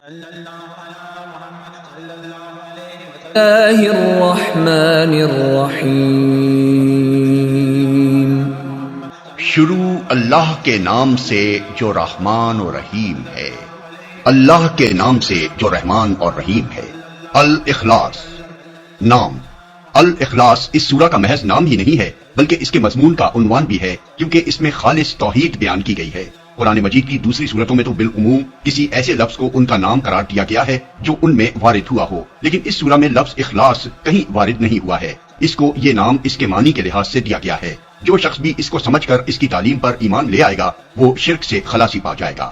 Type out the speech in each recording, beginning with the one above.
اللہ الرحمن الرحیم۔ شروع اللہ کے نام سے جو رحمان و رحیم ہے۔ اللہ کے نام سے جو رحمان اور رحیم ہے۔ الاخلاص۔ نام الاخلاص اس سورہ کا محض نام ہی نہیں ہے بلکہ اس کے مضمون کا عنوان بھی ہے، کیونکہ اس میں خالص توحید بیان کی گئی ہے۔ قرآن مجید کی دوسری صورتوں میں تو بالعموم کسی ایسے لفظ کو ان کا نام قرار دیا گیا ہے جو ان میں وارد ہوا ہو، لیکن اس سورہ میں لفظ اخلاص کہیں وارد نہیں ہوا ہے۔ اس کو یہ نام اس کے معنی کے لحاظ سے دیا گیا ہے۔ جو شخص بھی اس کو سمجھ کر اس کی تعلیم پر ایمان لے آئے گا وہ شرک سے خلاصی پا جائے گا۔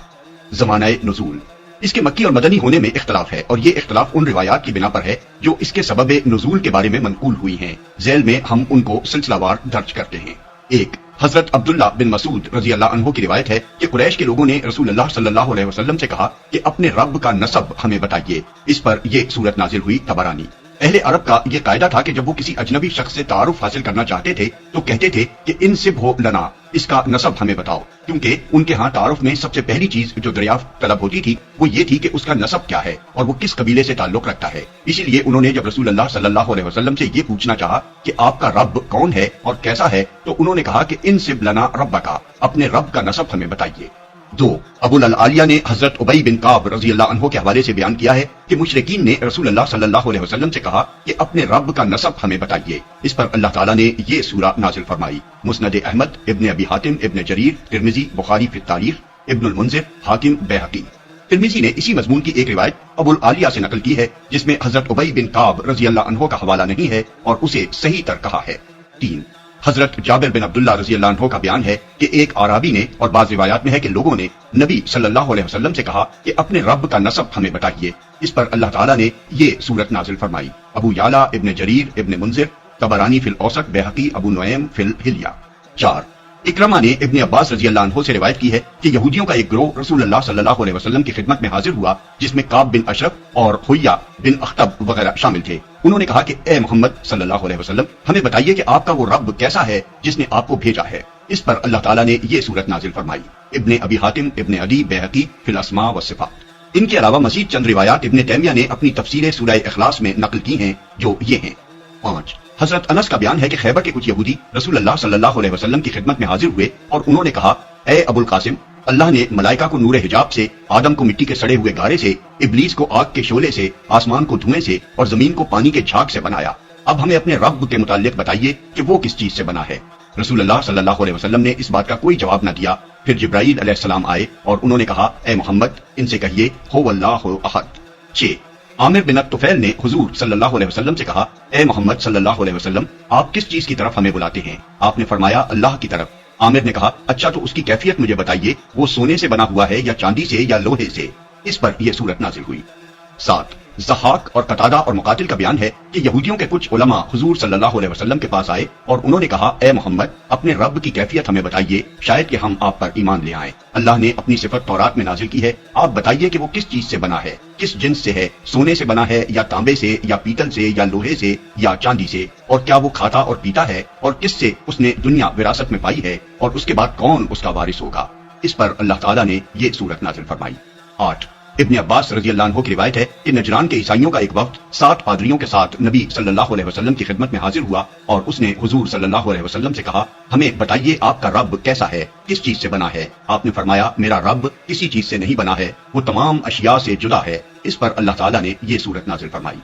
زمانہ نزول۔ اس کے مکی اور مدنی ہونے میں اختلاف ہے، اور یہ اختلاف ان روایات کی بنا پر ہے جو اس کے سبب نزول کے بارے میں منقول ہوئی ہیں۔ ذیل میں ہم ان کو سلسلہ وار درج کرتے ہیں۔ 1. حضرت عبداللہ بن مسعود رضی اللہ عنہ کی روایت ہے کہ قریش کے لوگوں نے رسول اللہ صلی اللہ علیہ وسلم سے کہا کہ اپنے رب کا نسب ہمیں بتائیے۔ اس پر یہ صورت نازل ہوئی۔ طبرانی۔ اہل عرب کا یہ قاعدہ تھا کہ جب وہ کسی اجنبی شخص سے تعارف حاصل کرنا چاہتے تھے تو کہتے تھے کہ انسب ہو لنا، اس کا نسب ہمیں بتاؤ، کیونکہ ان کے ہاں تعارف میں سب سے پہلی چیز جو دریافت طلب ہوتی تھی وہ یہ تھی کہ اس کا نسب کیا ہے اور وہ کس قبیلے سے تعلق رکھتا ہے۔ اسی لیے انہوں نے جب رسول اللہ صلی اللہ علیہ وسلم سے یہ پوچھنا چاہا کہ آپ کا رب کون ہے اور کیسا ہے تو انہوں نے کہا کہ انسب لنا ربکا، اپنے رب کا نسب ہمیں بتائیے۔ 2. ابو العالیہ نے حضرت ابی بن کعب رضی اللہ عنہ کے حوالے سے بیان کیا ہے کہ مشرکین نے رسول اللہ صلی اللہ علیہ وسلم سے کہا کہ اپنے رب کا نسب ہمیں بتائیے۔ اس پر اللہ تعالیٰ نے یہ سورہ نازل فرمائی۔ مسند احمد، ابن ابی حاتم، ابن جریر، ترمذی، بخاری فی التاریخ، ابن المنذر، حاکم، بیہقی۔ ترمذی نے اسی مضمون کی ایک روایت ابو العالیہ سے نقل کی ہے جس میں حضرت ابی بن کعب رضی اللہ عنہ کا حوالہ نہیں ہے اور اسے صحیح تر کہا ہے۔ 3. حضرت جابر بن عبداللہ رضی اللہ عنہ کا بیان ہے کہ ایک اعرابی نے، اور بعض روایات میں ہے کہ لوگوں نے، نبی صلی اللہ علیہ وسلم سے کہا کہ اپنے رب کا نسب ہمیں بتائیے۔ اس پر اللہ تعالیٰ نے یہ سورت نازل فرمائی۔ ابو یعلا، ابن جریر، ابن منذر، طبرانی فی الاوسط، بیہقی، ابو نعیم فی الحلیہ۔ 4. اکرمہ نے ابن عباس رضی اللہ عنہ سے روایت کی ہے کہ یہودیوں کا ایک گروہ رسول اللہ صلی اللہ علیہ وسلم کی خدمت میں حاضر ہوا جس میں کعب بن اشرف اور حیہ بن اخطب وغیرہ شامل تھے۔ انہوں نے کہا کہ اے محمد صلی اللہ علیہ وسلم، ہمیں بتائیے کہ آپ کا وہ رب کیسا ہے جس نے آپ کو بھیجا ہے۔ اس پر اللہ تعالیٰ نے یہ سورت نازل فرمائی۔ ابن ابی حاتم، ابن عدی، بیہقی فی الاسماء والصفات۔ ان کے علاوہ مزید چند روایات ابن تیمیہ نے اپنی تفسیر سورہ اخلاص میں نقل کی ہیں جو یہ ہیں۔ 5. حضرت انس کا بیان ہے کہ خیبر کے کچھ یہودی رسول اللہ صلی اللہ علیہ وسلم کی خدمت میں حاضر ہوئے اور انہوں نے کہا، اے ابو القاسم، اللہ نے ملائکہ کو نور حجاب سے، آدم کو مٹی کے سڑے ہوئے گارے سے، ابلیس کو آگ کے شعلے سے، آسمان کو دھوئیں سے اور زمین کو پانی کے جھاگ سے بنایا۔ اب ہمیں اپنے رب کے متعلق بتائیے کہ وہ کس چیز سے بنا ہے۔ رسول اللہ صلی اللہ علیہ وسلم نے اس بات کا کوئی جواب نہ دیا۔ پھر جبرائیل علیہ السلام آئے اور انہوں نے کہا، اے محمد، ان سے کہیے هو اللہ احد۔ 6. عامر بن الطفیل نے حضور صلی اللہ علیہ وسلم سے کہا، اے محمد صلی اللہ علیہ وسلم، آپ کس چیز کی طرف ہمیں بلاتے ہیں؟ آپ نے فرمایا، اللہ کی طرف۔ عامر نے کہا، اچھا تو اس کی کیفیت مجھے بتائیے، وہ سونے سے بنا ہوا ہے یا چاندی سے یا لوہے سے؟ اس پر یہ سورت نازل ہوئی۔ 7. ضحاک اور قتادہ اور مقاتل کا بیان ہے کہ یہودیوں کے کچھ علماء حضور صلی اللہ علیہ وسلم کے پاس آئے اور انہوں نے کہا، اے محمد، اپنے رب کی کیفیت ہمیں بتائیے، شاید کہ ہم آپ پر ایمان لے آئیں۔ اللہ نے اپنی صفت تورات میں نازل کی ہے، آپ بتائیے کہ وہ کس چیز سے بنا ہے، کس جنس سے ہے، سونے سے بنا ہے یا تانبے سے یا پیتل سے یا لوہے سے یا چاندی سے، اور کیا وہ کھاتا اور پیتا ہے، اور کس سے اس نے دنیا وراثت میں پائی ہے، اور اس کے بعد کون اس کا وارث ہوگا۔ اس پر اللہ تعالیٰ نے یہ سورت نازل فرمائی۔ 8. ابن عباس رضی اللہ عنہ کی روایت ہے کہ نجران کے عیسائیوں کا ایک وفد 7 پادریوں کے ساتھ نبی صلی اللہ علیہ وسلم کی خدمت میں حاضر ہوا اور اس نے حضور صلی اللہ علیہ وسلم سے کہا، ہمیں بتائیے آپ کا رب کیسا ہے، کس چیز سے بنا ہے؟ آپ نے فرمایا، میرا رب کسی چیز سے نہیں بنا ہے، وہ تمام اشیاء سے جدا ہے۔ اس پر اللہ تعالیٰ نے یہ سورت نازل فرمائی۔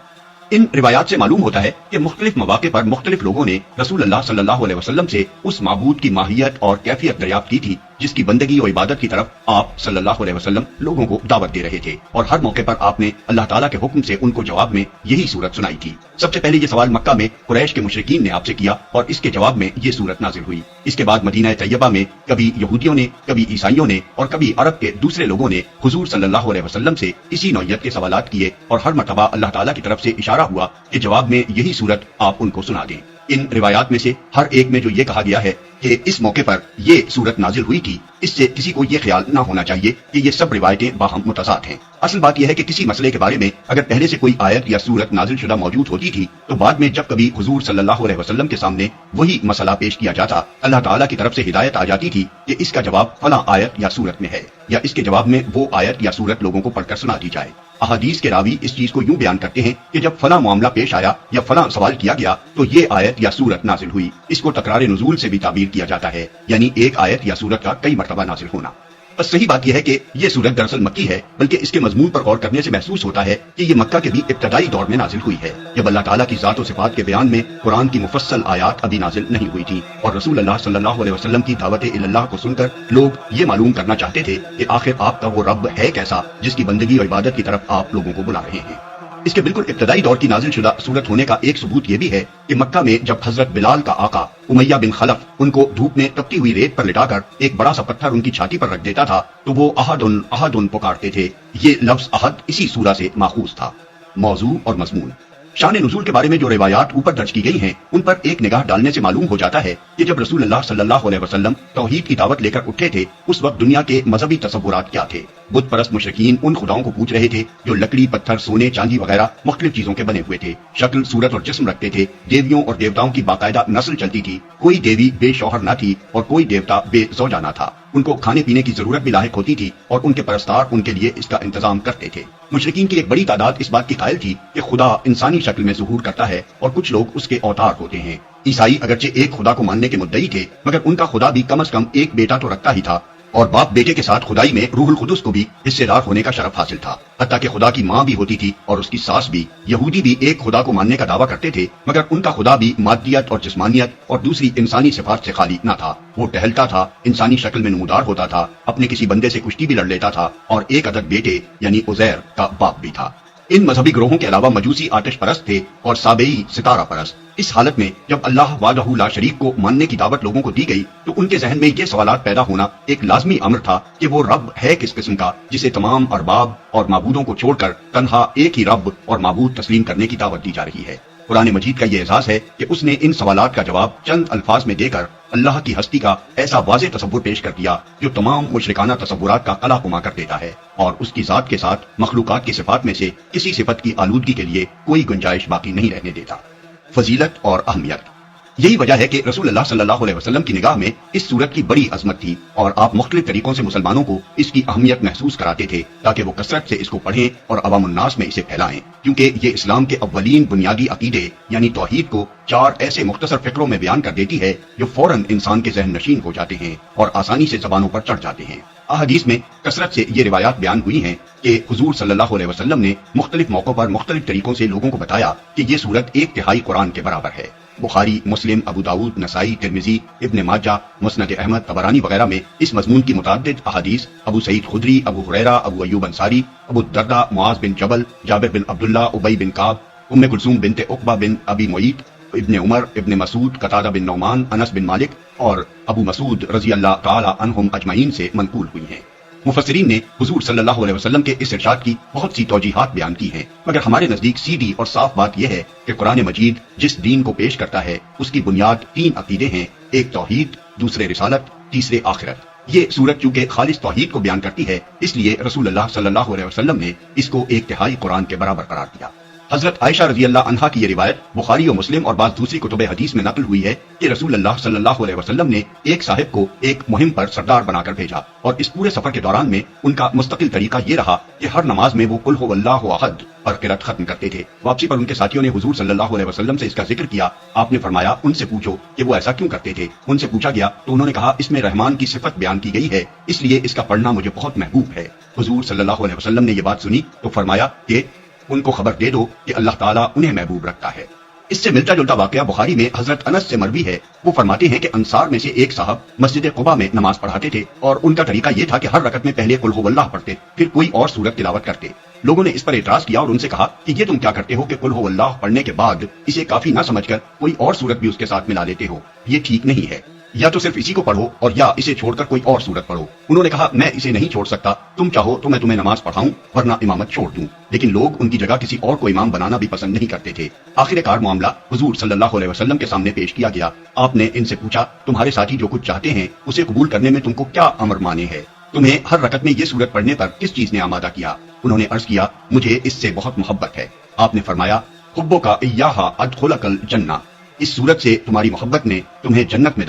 ان روایات سے معلوم ہوتا ہے کہ مختلف مواقع پر مختلف لوگوں نے رسول اللہ صلی اللہ علیہ وسلم سے اس معبود کی ماہیت اور کیفیت دریافت کی تھی جس کی بندگی و عبادت کی طرف آپ صلی اللہ علیہ وسلم لوگوں کو دعوت دے رہے تھے، اور ہر موقع پر آپ نے اللہ تعالیٰ کے حکم سے ان کو جواب میں یہی سورت سنائی تھی۔ سب سے پہلے یہ سوال مکہ میں قریش کے مشرکین نے آپ سے کیا اور اس کے جواب میں یہ سورت نازل ہوئی۔ اس کے بعد مدینہ طیبہ میں کبھی یہودیوں نے، کبھی عیسائیوں نے اور کبھی عرب کے دوسرے لوگوں نے حضور صلی اللہ علیہ وسلم سے اسی نوعیت کے سوالات کیے، اور ہر مرتبہ اللہ تعالیٰ کی طرف سے اشارہ ہوا کہ جواب میں یہی سورت آپ ان کو سنا دیں۔ ان روایات میں سے ہر ایک میں جو یہ کہا گیا ہے کہ اس موقع پر یہ صورت نازل ہوئی تھی، اس سے کسی کو یہ خیال نہ ہونا چاہیے کہ یہ سب روایتیں باہم متضاد ہیں۔ اصل بات یہ ہے کہ کسی مسئلے کے بارے میں اگر پہلے سے کوئی آیت یا صورت نازل شدہ موجود ہوتی تھی تو بعد میں جب کبھی حضور صلی اللہ علیہ وسلم کے سامنے وہی مسئلہ پیش کیا جاتا، اللہ تعالیٰ کی طرف سے ہدایت آ جاتی تھی کہ اس کا جواب فلاں آیت یا صورت میں ہے، یا اس کے جواب میں وہ آیت یا صورت لوگوں کو پڑھ کر سنا دی جائے۔ احادیث کے راوی اس چیز کو یوں بیان کرتے ہیں کہ جب فلاں معاملہ پیش آیا یا فلاں سوال کیا گیا تو یہ آیت یا صورت نازل ہوئی۔ اس کو تکرار نزول سے بھی تعبیر کیا جاتا ہے، یعنی ایک آیت یا صورت کا کئی مرتبہ نازل ہونا۔ بس صحیح بات یہ ہے کہ یہ صورت دراصل مکی ہے، بلکہ اس کے مضمون پر غور کرنے سے محسوس ہوتا ہے کہ یہ مکہ کے بھی ابتدائی دور میں نازل ہوئی ہے، جب اللہ تعالیٰ کی ذات و صفات کے بیان میں قرآن کی مفصل آیات ابھی نازل نہیں ہوئی تھی، اور رسول اللہ صلی اللہ علیہ وسلم کی دعوت اللہ کو سن کر لوگ یہ معلوم کرنا چاہتے تھے کہ آخر آپ کا وہ رب ہے کیسا جس کی بندگی اور عبادت کی طرف آپ لوگوں کو بلا رہے ہیں۔ اس کے بالکل ابتدائی دور کی نازل شدہ صورت ہونے کا ایک ثبوت یہ بھی ہے کہ مکہ میں جب حضرت بلال کا آقا امیہ بن خلف ان کو دھوپ میں تپتی ہوئی ریت پر لٹا کر ایک بڑا سا پتھر ان کی چھاتی پر رکھ دیتا تھا تو وہ احدن احدن پکارتے تھے۔ یہ لفظ احد اسی سورہ سے ماخوذ تھا۔ موضوع اور مضمون۔ شان نزول کے بارے میں جو روایات اوپر درج کی گئی ہیں ان پر ایک نگاہ ڈالنے سے معلوم ہو جاتا ہے کہ جب رسول اللہ صلی اللہ علیہ وسلم توحید کی دعوت لے کر اٹھے تھے اس وقت دنیا کے مذہبی تصورات کیا تھے۔ بت پرست مشرکین ان خداؤں کو پوچھ رہے تھے جو لکڑی، پتھر، سونے، چاندی وغیرہ مختلف چیزوں کے بنے ہوئے تھے، شکل، صورت اور جسم رکھتے تھے۔ دیویوں اور دیوتاؤں کی باقاعدہ نسل چلتی تھی، کوئی دیوی بے شوہر نہ تھی اور کوئی دیوتا بے زوجہ نہ تھا۔ ان کو کھانے پینے کی ضرورت بھی لاحق ہوتی تھی اور ان کے پرستار ان کے لیے اس کا انتظام کرتے تھے۔ مشرکین کی ایک بڑی تعداد اس بات کی قائل تھی کہ خدا انسانی شکل میں ظہور کرتا ہے اور کچھ لوگ اس کے اوتار ہوتے ہیں۔ عیسائی اگرچہ ایک خدا کو ماننے کے مدعی تھے مگر ان کا خدا بھی کم از کم ایک بیٹا تو رکھتا ہی تھا، اور باپ بیٹے کے ساتھ خدائی میں روح القدس کو بھی حصے دار ہونے کا شرف حاصل تھا۔ حتیٰ کہ خدا کی ماں بھی ہوتی تھی اور اس کی ساس بھی۔ یہودی بھی ایک خدا کو ماننے کا دعویٰ کرتے تھے مگر ان کا خدا بھی مادیت اور جسمانیت اور دوسری انسانی صفات سے خالی نہ تھا۔ وہ ٹہلتا تھا، انسانی شکل میں نمودار ہوتا تھا، اپنے کسی بندے سے کشتی بھی لڑ لیتا تھا اور ایک عدد بیٹے یعنی عزیر کا باپ بھی تھا۔ ان مذہبی گروہوں کے علاوہ مجوسی آتش پرست تھے اور سابئی ستارہ پرست۔ اس حالت میں جب اللہ وحدہ لا شریک کو ماننے کی دعوت لوگوں کو دی گئی تو ان کے ذہن میں یہ سوالات پیدا ہونا ایک لازمی امر تھا کہ وہ رب ہے کس قسم کا جسے تمام ارباب اور معبودوں کو چھوڑ کر تنہا ایک ہی رب اور معبود تسلیم کرنے کی دعوت دی جا رہی ہے۔ قرآن مجید کا یہ اعزاز ہے کہ اس نے ان سوالات کا جواب چند الفاظ میں دے کر اللہ کی ہستی کا ایسا واضح تصور پیش کر دیا جو تمام مشرکانہ تصورات کا قلع کما کر دیتا ہے، اور اس کی ذات کے ساتھ مخلوقات کی صفات میں سے کسی صفت کی آلودگی کے لیے کوئی گنجائش باقی نہیں رہنے دیتا۔ فضیلت اور اہمیت۔ یہی وجہ ہے کہ رسول اللہ صلی اللہ علیہ وسلم کی نگاہ میں اس صورت کی بڑی عظمت تھی اور آپ مختلف طریقوں سے مسلمانوں کو اس کی اہمیت محسوس کراتے تھے تاکہ وہ کثرت سے اس کو پڑھیں اور عوام الناس میں اسے پھیلائیں، کیونکہ یہ اسلام کے اولین بنیادی عقیدے یعنی توحید کو 4 ایسے مختصر فقروں میں بیان کر دیتی ہے جو فوراً انسان کے ذہن نشین ہو جاتے ہیں اور آسانی سے زبانوں پر چڑھ جاتے ہیں۔ احادیث میں کثرت سے یہ روایات بیان ہوئی ہیں کہ حضور صلی اللہ علیہ وسلم نے مختلف موقعوں پر مختلف طریقوں سے لوگوں کو بتایا کہ یہ صورت 1/3 قرآن کے برابر ہے۔ بخاری، مسلم، ابو داؤد، نسائی، ترمذی، ابن ماجہ، مسند احمد، طبرانی وغیرہ میں اس مضمون کی متعدد احادیث ابو سعید خدری، ابو ہریرہ، ابو ایوب انصاری، ابو الدرداء، معاذ بن جبل، جابر بن عبداللہ، ابی بن کعب، ام کلثوم بنت عقبہ بن ابی معیط، ابن عمر، ابن مسعود، قتادہ بن نعمان، انس بن مالک اور ابو مسعود رضی اللہ تعالی عنہم اجمعین سے منقول ہوئی ہیں۔ مفسرین نے حضور صلی اللہ علیہ وسلم کے اس ارشاد کی بہت سی توجیحات بیان کی ہیں مگر ہمارے نزدیک سیدھی اور صاف بات یہ ہے کہ قرآن مجید جس دین کو پیش کرتا ہے اس کی بنیاد 3 عقیدے ہیں، ایک توحید، دوسرے رسالت، تیسرے آخرت۔ یہ سورت چونکہ خالص توحید کو بیان کرتی ہے اس لیے رسول اللہ صلی اللہ علیہ وسلم نے اس کو 1/3 قرآن کے برابر قرار دیا۔ حضرت عائشہ رضی اللہ عنہا کی یہ روایت بخاری و مسلم اور بعض دوسری کتب حدیث میں نقل ہوئی ہے کہ رسول اللہ صلی اللہ علیہ وسلم نے ایک صاحب کو ایک مہم پر سردار بنا کر بھیجا اور اس پورے سفر کے دوران میں ان کا مستقل طریقہ یہ رہا کہ ہر نماز میں وہ قل هو اللہ احد پر قرأت ختم کرتے تھے۔ واپسی پر ان کے ساتھیوں نے حضور صلی اللہ علیہ وسلم سے اس کا ذکر کیا۔ آپ نے فرمایا ان سے پوچھو کہ وہ ایسا کیوں کرتے تھے۔ ان سے پوچھا گیا تو انہوں نے کہا اس میں رحمان کی صفت بیان کی گئی ہے اس لیے اس کا پڑھنا مجھے بہت محبوب ہے۔ حضور صلی اللہ علیہ وسلم نے یہ بات سنی تو فرمایا کہ ان کو خبر دے دو کہ اللہ تعالیٰ انہیں محبوب رکھتا ہے۔ اس سے ملتا جلتا واقعہ بخاری میں حضرت انس سے مروی ہے۔ وہ فرماتے ہیں کہ انصار میں سے ایک صاحب مسجد قباء میں نماز پڑھاتے تھے اور ان کا طریقہ یہ تھا کہ ہر رکعت میں پہلے قل هو اللہ پڑھتے پھر کوئی اور سورت تلاوت کرتے۔ لوگوں نے اس پر اعتراض کیا اور ان سے کہا کہ یہ تم کیا کرتے ہو کہ قل هو اللہ پڑھنے کے بعد اسے کافی نہ سمجھ کر کوئی اور سورت بھی اس کے ساتھ ملا لیتے ہو، یہ ٹھیک نہیں ہے۔ یا تو صرف اسی کو پڑھو اور یا اسے چھوڑ کر کوئی اور سورت پڑھو۔ انہوں نے کہا میں اسے نہیں چھوڑ سکتا، تم چاہو تو میں تمہیں نماز پڑھاؤں ورنہ امامت چھوڑ دوں، لیکن لوگ ان کی جگہ کسی اور کو امام بنانا بھی پسند نہیں کرتے تھے۔ آخر کار معاملہ حضور صلی اللہ علیہ وسلم کے سامنے پیش کیا گیا۔ آپ نے ان سے پوچھا تمہارے ساتھی جو کچھ چاہتے ہیں اسے قبول کرنے میں تم کو کیا امر مانے ہے؟ تمہیں ہر رکعت میں یہ سورت پڑھنے پر کس چیز نے آمادہ کیا؟ انہوں نے عرض کیا مجھے اس سے بہت محبت ہے۔ آپ نے فرمایا حبک ایہا ادخلک الجنہ، اس سورت سے تمہاری محبت نے تمہیں جنت میں